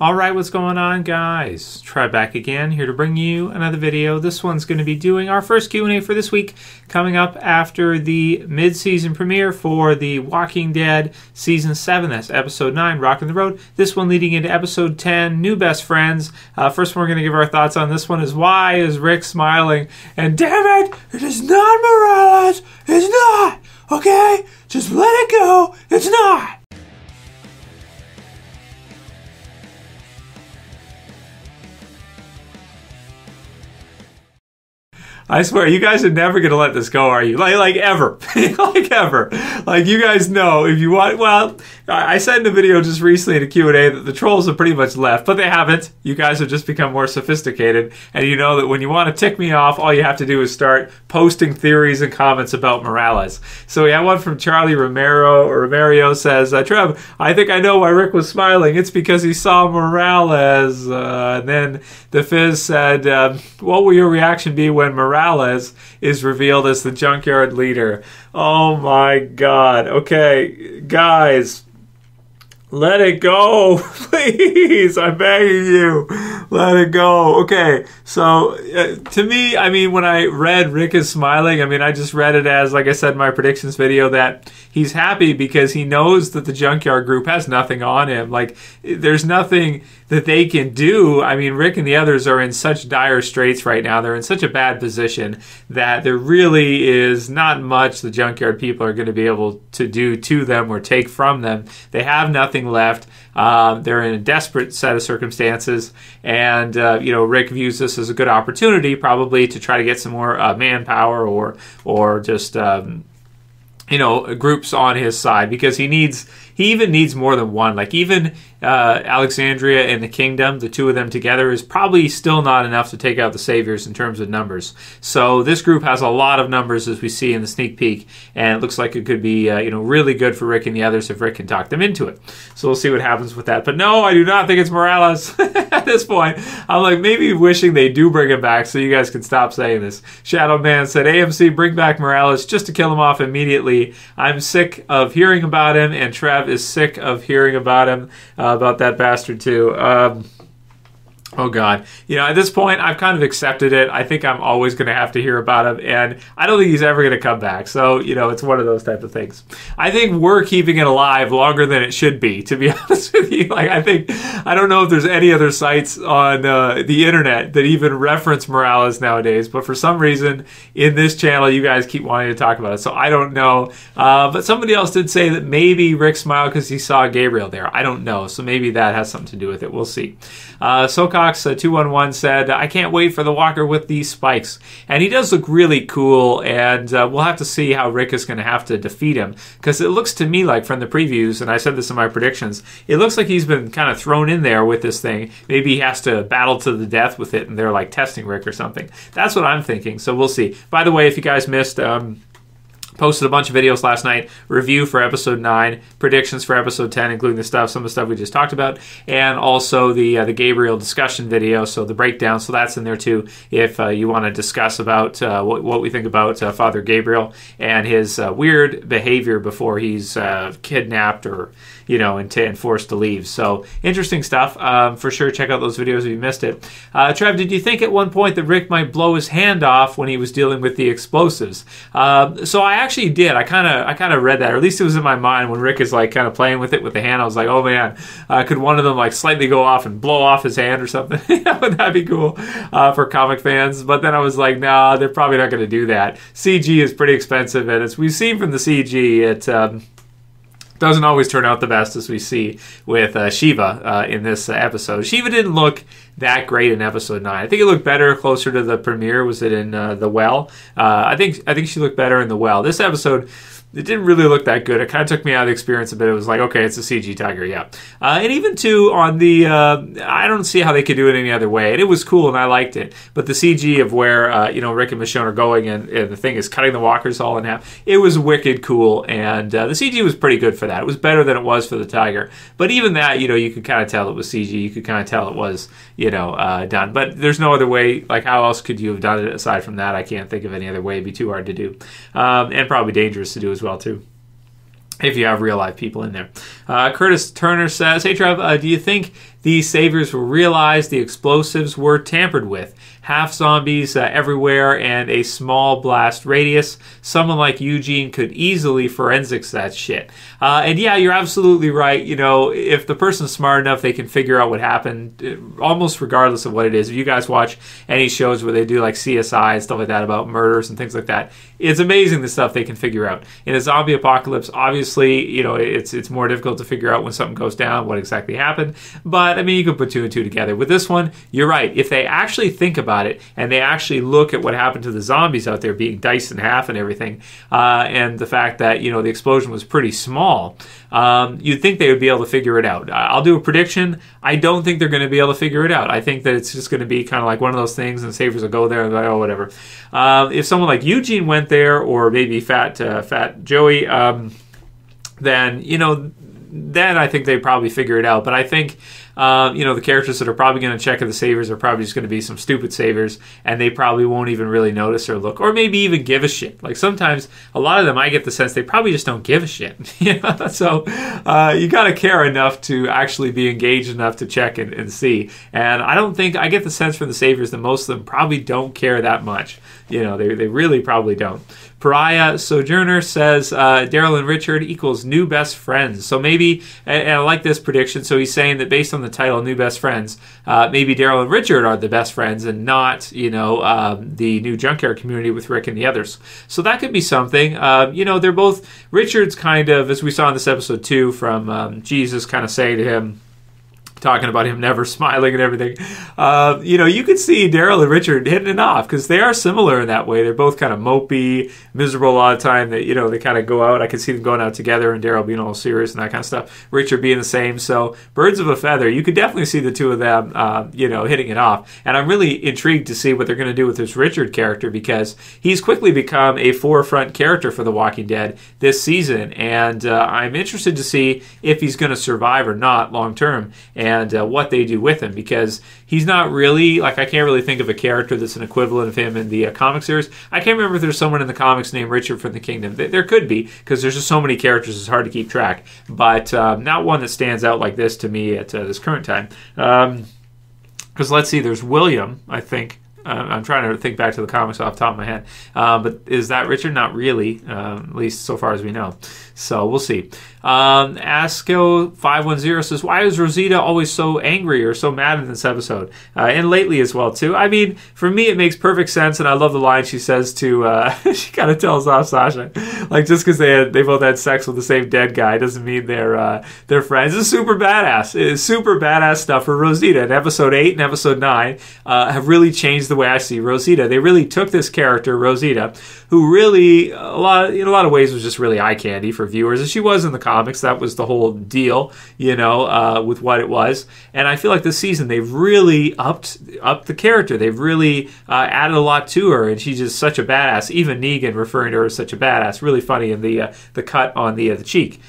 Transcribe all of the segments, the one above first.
Alright, what's going on, guys? Trev back again, here to bring you another video. This one's going to be doing our first Q&A for this week, coming up after the mid-season premiere for The Walking Dead Season 7. That's Episode 9, Rockin' the Road. This one leading into Episode 10, New Best Friends. First one we're going to give our thoughts on this one is, why is Rick smiling? And damn it, it is not Morales! It's not! Okay? Just let it go! It's not! I swear, you guys are never going to let this go, are you? Like ever. Like ever. Like, you guys know, if you want... Well, I said in a video just recently in a Q&A that the trolls have pretty much left, but they haven't. You guys have just become more sophisticated, and you know that when you want to tick me off, all you have to do is start posting theories and comments about Morales. So we have one from Charlie Romeo says, Trev, I think I know why Rick was smiling. It's because he saw Morales. And then the Fizz said, what will your reaction be when Morales is revealed as the junkyard leader? Oh my god. Okay, guys, let it go. Please, I'm begging you. Let it go. Okay, so to me, I mean, when I read Rick is smiling, I mean, I just read it as, like I said in my predictions video, that he's happy because he knows that the junkyard group has nothing on him. Like, there's nothing that they can do. I mean, Rick and the others are in such dire straits right now. They're in such a bad position that there really is not much the junkyard people are going to be able to do to them or take from them. They have nothing left. They're in a desperate set of circumstances, and Rick views this as a good opportunity, probably to try to get some more manpower or just groups on his side, because he even needs more than one. Like, even Alexandria and the Kingdom, the two of them together, is probably still not enough to take out the Saviors in terms of numbers. So this group has a lot of numbers, as we see in the sneak peek, and it looks like it could be really good for Rick and the others if Rick can talk them into it. So we'll see what happens with that. But no, I do not think it's Morales. At this point, I'm like maybe wishing they do bring him back so you guys can stop saying this. Shadow Man said, AMC, bring back Morales just to kill him off immediately. I'm sick of hearing about him, and Trev is sick of hearing about him, about that bastard too. Oh God. At this point, I've kind of accepted it. I think I'm always going to have to hear about him, and I don't think he's ever going to come back. So, it's one of those type of things. I think we're keeping it alive longer than it should be, to be honest with you. Like, I don't know if there's any other sites on the internet that even reference Morales nowadays, but for some reason, in this channel, you guys keep wanting to talk about it. So I don't know. But somebody else did say that maybe Rick smiled because he saw Gabriel there. I don't know. So maybe that has something to do with it. We'll see. Sokox 211 said, I can't wait for the walker with these spikes. And he does look really cool, and we'll have to see how Rick is going to have to defeat him, because it looks to me like from the previews, and I said this in my predictions, it looks like he's been kind of thrown in there with this thing. Maybe he has to battle to the death with it, and they're like testing Rick or something. That's what I'm thinking, so we'll see. By the way, if you guys missed... posted a bunch of videos last night, review for episode 9, predictions for episode 10, including some of the stuff we just talked about, and also the Gabriel discussion video, so the breakdown, so that's in there too, if you want to discuss about what we think about Father Gabriel and his weird behavior before he's kidnapped or and forced to leave. So interesting stuff. For sure, check out those videos if you missed it. Trev, did you think at one point that Rick might blow his hand off when he was dealing with the explosives? So I actually did. I kind of read that, or at least it was in my mind when Rick is like kind of playing with it with the hand. I was like, oh man, could one of them like slightly go off and blow off his hand or something? Wouldn't that be cool for comic fans? But then I was like, nah, they're probably not going to do that. CG is pretty expensive, and as we've seen from the CG, it doesn't always turn out the best, as we see with Shiva in this episode. Shiva didn't look that great in episode 9. I think it looked better closer to the premiere. Was it in the well? I think she looked better in the well. This episode, it didn't really look that good. It kind of took me out of the experience a bit. It was like, okay, it's a CG tiger, yeah. And even too on the, I don't see how they could do it any other way. And it was cool and I liked it. But the CG of where, Rick and Michonne are going and the thing is cutting the walkers all in half, it was wicked cool. And the CG was pretty good for that. It was better than it was for the tiger. But even that, you could kind of tell it was CG. You could kind of tell it was, done. But there's no other way. Like, how else could you have done it aside from that? I can't think of any other way. It'd be too hard to do. And probably dangerous to do as well, too, if you have real life people in there. Curtis Turner says, hey Trev, do you think these saviors were realized the explosives were tampered with. Half zombies everywhere and a small blast radius. Someone like Eugene could easily forensics that shit. And yeah, you're absolutely right. You know, if the person's smart enough, they can figure out what happened, almost regardless of what it is. If you guys watch any shows where they do like CSI and stuff like that about murders and things like that, it's amazing the stuff they can figure out. In a zombie apocalypse, obviously, you know, it's more difficult to figure out when something goes down, what exactly happened. But, I mean, you can put two and two together. With this one, you're right. If they actually think about it and they actually look at what happened to the zombies out there being diced in half and everything, and the fact that, you know, the explosion was pretty small, you'd think they would be able to figure it out. I'll do a prediction. I don't think they're going to be able to figure it out. I think that it's just going to be kind of like one of those things, and the saviors will go there and be like, oh, whatever. If someone like Eugene went there, or maybe Fat Joey, then, you know, then I think they'd probably figure it out. But I think, you know, the characters that are probably going to check if the saviors are probably just going to be some stupid saviors, and they probably won't even really notice or look, or maybe even give a shit. Like sometimes, a lot of them, I get the sense they probably just don't give a shit. You know? So you got to care enough to actually be engaged enough to check and see. And I don't think, I get the sense from the saviors that most of them probably don't care that much. You know, they really probably don't. Pariah Sojourner says Daryl and Richard equals new best friends. So maybe, and I like this prediction, so he's saying that based on the title, New Best Friends, maybe Daryl and Richard are the best friends and not, you know, the new junkyard community with Rick and the others. So that could be something. You know, they're both, Richard's kind of, as we saw in this episode too, from Jesus kind of saying to him, talking about him never smiling and everything. You know, you could see Daryl and Richard hitting it off because they are similar in that way. They're both kind of mopey, miserable a lot of the time. That, you know, they kind of go out. I can see them going out together, and Daryl being all serious and that kind of stuff. Richard being the same. So birds of a feather. You could definitely see the two of them, you know, hitting it off. And I'm really intrigued to see what they're going to do with this Richard character, because he's quickly become a forefront character for The Walking Dead this season, and I'm interested to see if he's going to survive or not long term. And what they do with him, because he's not really, like, I can't really think of a character that's an equivalent of him in the comic series. I can't remember if there's someone in the comics named Richard from the Kingdom. There could be, because there's just so many characters, it's hard to keep track. But not one that stands out like this to me at this current time. Because let's see, there's William, I think. I'm trying to think back to the comics off the top of my head. But is that Richard? Not really, at least so far as we know. So we'll see. Asco510 says, why is Rosita always so angry or so mad in this episode? And lately as well, too. I mean, for me, it makes perfect sense, and I love the line she says to, she kind of tells off Sasha, like, just because they both had sex with the same dead guy doesn't mean they're friends. It's super badass. It's super badass stuff for Rosita. In episode 8 and episode 9 have really changed the way I see Rosita. They really took this character, Rosita, who really, in a lot of ways, was just really eye candy for viewers, as she was in the comics. That was the whole deal, you know, with what it was. And I feel like this season they've really upped the character. They've really added a lot to her, and she's just such a badass. Even Negan referring to her as such a badass, really funny in the cut on the cheek.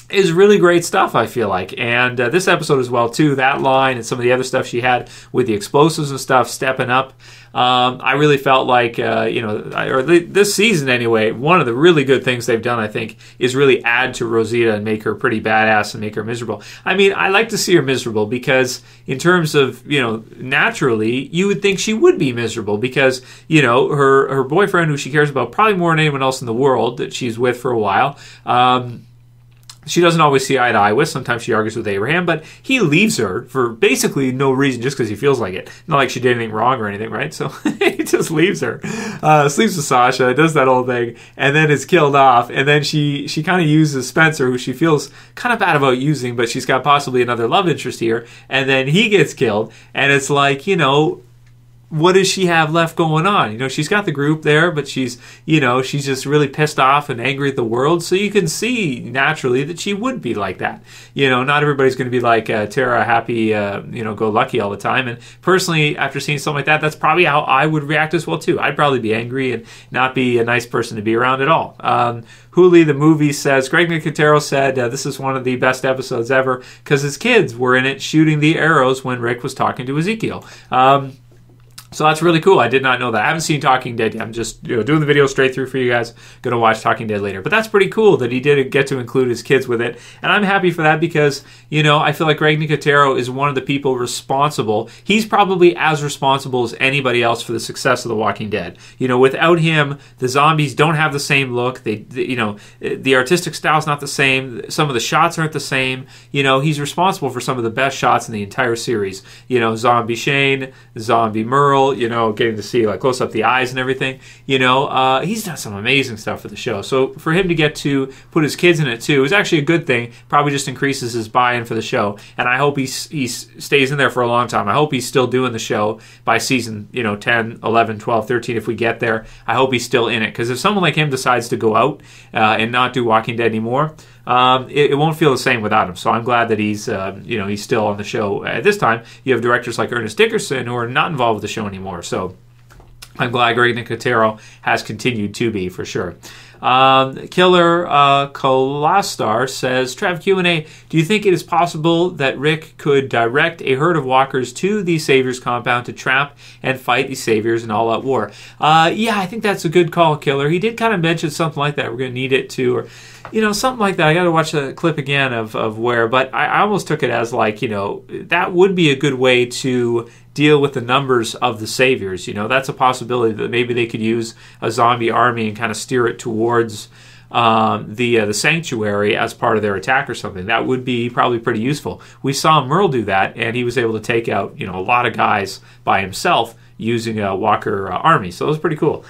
Is really great stuff, I feel like. And this episode as well, too, that line and some of the other stuff she had with the explosives and stuff stepping up. I really felt like, you know, this season anyway, one of the really good things they've done, I think, is really add to Rosita and make her pretty badass and make her miserable. I mean, I like to see her miserable because in terms of, you know, naturally, you would think she would be miserable because, you know, her boyfriend, who she cares about probably more than anyone else in the world that she's with for a while, she doesn't always see eye to eye with. Sometimes she argues with Abraham, but he leaves her for basically no reason, just because he feels like it. Not like she did anything wrong or anything, right? So he just leaves her. Sleeps with Sasha, does that whole thing, and then is killed off. And then she kind of uses Spencer, who she feels kind of bad about using, but she's got possibly another love interest here. And then he gets killed, and it's like, you know, what does she have left going on? You know, she's got the group there, but she's, you know, she's just really pissed off and angry at the world. So you can see naturally that she would be like that. You know, not everybody's going to be like Tara, happy, you know, go lucky all the time. And personally, after seeing something like that, that's probably how I would react as well, too. I'd probably be angry and not be a nice person to be around at all. Hooli, the movie, says, Greg Nicotero said, this is one of the best episodes ever because his kids were in it shooting the arrows when Rick was talking to Ezekiel. So that's really cool. I did not know that. I haven't seen Talking Dead yet. I'm just doing the video straight through for you guys. Going to watch Talking Dead later. But that's pretty cool that he did get to include his kids with it. And I'm happy for that because, I feel like Greg Nicotero is one of the people responsible. He's probably as responsible as anybody else for the success of The Walking Dead. Without him, the zombies don't have the same look. The artistic style's not the same. Some of the shots aren't the same. He's responsible for some of the best shots in the entire series. Zombie Shane, Zombie Merle, getting to see like close up the eyes and everything. He's done some amazing stuff for the show. So for him to get to put his kids in it too is actually a good thing. Probably just increases his buy-in for the show. And I hope he stays in there for a long time. I hope he's still doing the show by season 10, 11, 12, 13 if we get there. I hope he's still in it because if someone like him decides to go out and not do Walking Dead anymore, it won't feel the same without him. So I'm glad that he's still on the show at this time. You have directors like Ernest Dickerson who are not involved with the show anymore. So I'm glad Greg Nicotero has continued to be, for sure. Killer Colastar says, Trev Q&A, do you think it is possible that Rick could direct a herd of walkers to the Saviors compound to trap and fight the Saviors in all-out war? Yeah, I think that's a good call, Killer. He did kind of mention something like that. We're going to need it to, or something like that. I got to watch the clip again of where, but I almost took it as like, that would be a good way to deal with the numbers of the Saviors. That's a possibility that maybe they could use a zombie army and kind of steer it towards the sanctuary as part of their attack or something. That would be probably pretty useful. We saw Merle do that, and he was able to take out a lot of guys by himself using a Walker army. So it was pretty cool.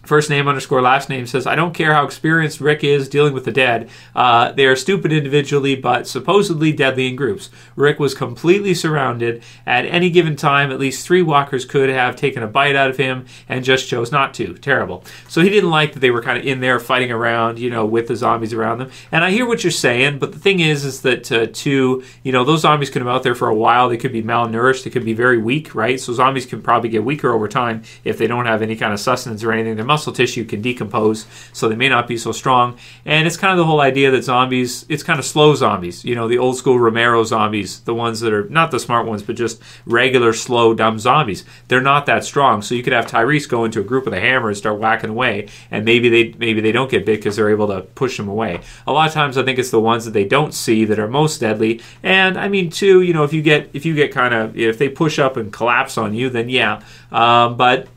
First name _ last name says, I don't care how experienced Rick is dealing with the dead. They are stupid individually, but supposedly deadly in groups. Rick was completely surrounded. At any given time, at least 3 walkers could have taken a bite out of him and just chose not to. Terrible. So he didn't like that they were kind of in there fighting around, with the zombies around them. And I hear what you're saying, but the thing is that those zombies could have been out there for a while. They could be malnourished. They could be very weak, right? So zombies can probably get weaker over time if they don't have any kind of sustenance or anything. Their muscle tissue can decompose, so they may not be so strong. And it's kind of the whole idea that zombies, it's kind of slow zombies. The old school Romero zombies, the ones that are not the smart ones, but just regular, slow, dumb zombies. They're not that strong. So you could have Tyrese go into a group with a hammer and start whacking away, and maybe they don't get bit because they're able to push them away. A lot of times I think it's the ones that they don't see that are most deadly. And I mean, too, if you get kind of, if they push up and collapse on you, then yeah. But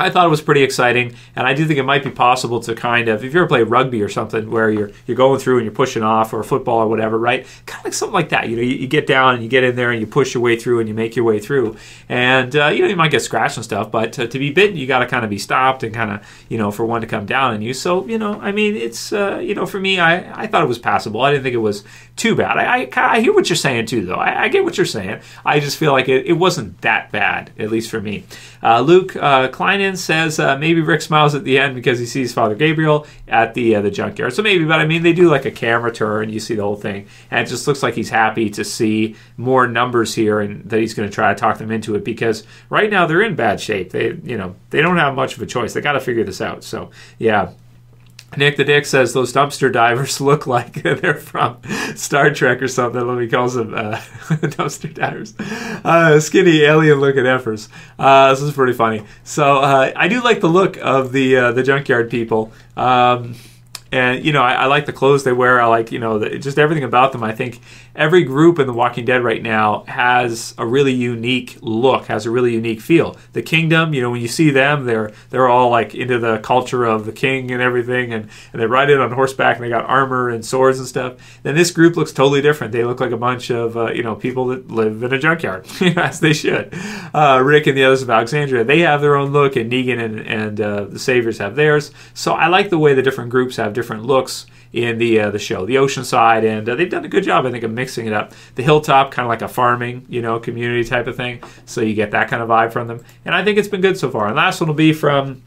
I thought it was pretty exciting, and I do think it might be possible to kind of, if you ever play rugby or something where you're going through and you're pushing off, or football or whatever, right? Kind of like something like that. You get down and you get in there and you push your way through and you make your way through. And, you might get scratched and stuff, but to be bitten, you got to kind of be stopped and kind of, for one to come down on you. So, I mean, it's, for me, I thought it was passable. I didn't think it was too bad. I hear what you're saying too, though. I get what you're saying. I just feel like it wasn't that bad, at least for me. Luke Kleinen says maybe Rick smiles at the end because he sees Father Gabriel at the junkyard. So maybe, but I mean, they do like a camera turn, you see the whole thing, and it just looks like he's happy to see more numbers here and that he's going to try to talk them into it, because right now they're in bad shape. They don't have much of a choice. They got to figure this out. So yeah. Nick the Dick says those dumpster divers look like they're from Star Trek or something. Let me call them dumpster divers. Skinny alien-looking effers. This is pretty funny. So I do like the look of the junkyard people. And, I like the clothes they wear. I like, just everything about them. I think every group in The Walking Dead right now has a really unique look, has a really unique feel. The Kingdom, when you see them, they're all like into the culture of the king and everything, and they ride in on horseback and they got armor and swords and stuff. Then this group looks totally different. They look like a bunch of, people that live in a junkyard, as they should. Rick and the others of Alexandria, they have their own look, and Negan and the Saviors have theirs. So I like the way the different groups have different looks in the show. The Oceanside, and they've done a good job, I think, of mixing it up. The Hilltop, kind of like a farming, community type of thing. So you get that kind of vibe from them. And I think it's been good so far. And last one will be from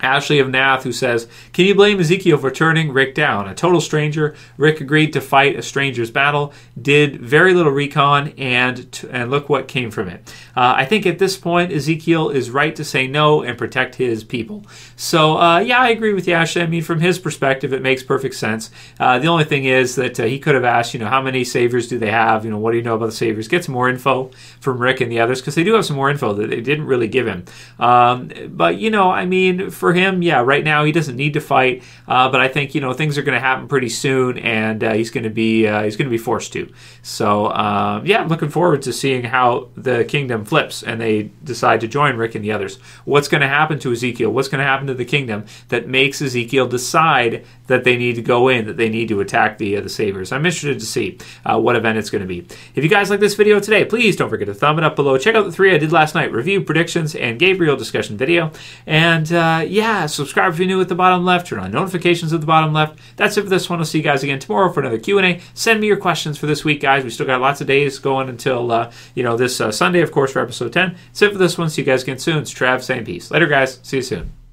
Ashley of Nath, who says, can you blame Ezekiel for turning Rick down? A total stranger. Rick agreed to fight a stranger's battle, did very little recon, and look what came from it. I think at this point, Ezekiel is right to say no and protect his people. So, yeah, I agree with you, Ashley. I mean, from his perspective, it makes perfect sense. The only thing is that he could have asked, how many saviors do they have? What do you know about the saviors? Get some more info from Rick and the others, because they do have some more info that they didn't really give him. But, I mean, for him, yeah, right now he doesn't need to fight, but I think things are going to happen pretty soon, and he's going to be forced to. So yeah, I'm looking forward to seeing how the kingdom flips and they decide to join Rick and the others. What's going to happen to Ezekiel? What's going to happen to the kingdom that makes Ezekiel decide that they need to go in, that they need to attack the saviors? I'm interested to see what event it's going to be. If you guys like this video today, please don't forget to thumb it up below. Check out the 3 I did last night: review, predictions, and Gabriel discussion video. And yeah, subscribe if you're new at the bottom left. Turn on notifications at the bottom left. That's it for this one. I'll see you guys again tomorrow for another Q&A. Send me your questions for this week, guys. We still got lots of days going until this Sunday, of course, for episode 10. That's it for this one. See you guys again soon. It's Trev saying peace. Later, guys. See you soon.